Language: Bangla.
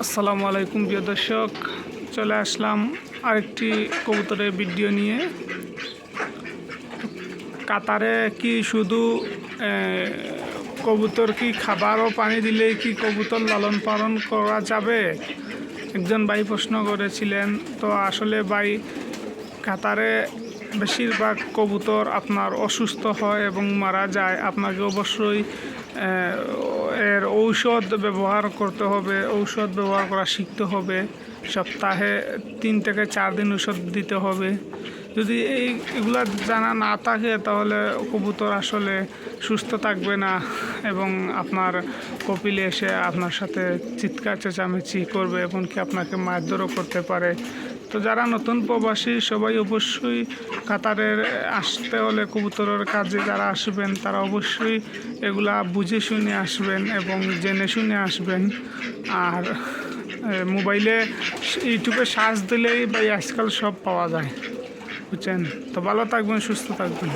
আসসালামু আলাইকুম প্রিয় দর্শক, চলে আসলাম আরেকটি কবুতরের ভিডিও নিয়ে। কাতারে কি শুধু কবুতর কি খাবার ও পানি দিলেই কি কবুতর লালন পালন করা যাবে? একজন ভাই প্রশ্ন করেছিলেন। তো আসলে ভাই, কাতারে বেশিরভাগ কবুতর আপনার অসুস্থ হয় এবং মারা যায়। আপনাকে অবশ্যই এর ঔষধ ব্যবহার করতে হবে, ঔষধ ব্যবহার করা শিখতে হবে। সপ্তাহে 3 থেকে 4 দিন ঔষধ দিতে হবে। যদি এগুলো জানা না থাকে তাহলে কবুতর আসলে সুস্থ থাকবে না এবং আপনার কপিলে এসে আপনার সাথে চিৎকার চেঁচামেচি করবে, এমনকি আপনাকে মারধরও করতে পারে। তো যারা নতুন প্রবাসী সবাই অবশ্যই কাতারের আসতে হলে কবুতরের কাজে যারা আসবেন তারা অবশ্যই এগুলা বুঝে শুনে আসবেন এবং জেনে শুনে আসবেন। আর মোবাইলে ইউটিউবে সার্চ দিলেই ভাই আজকাল সব পাওয়া যায়, বুঝছেন? তো ভালো থাকবেন, সুস্থ থাকবেন।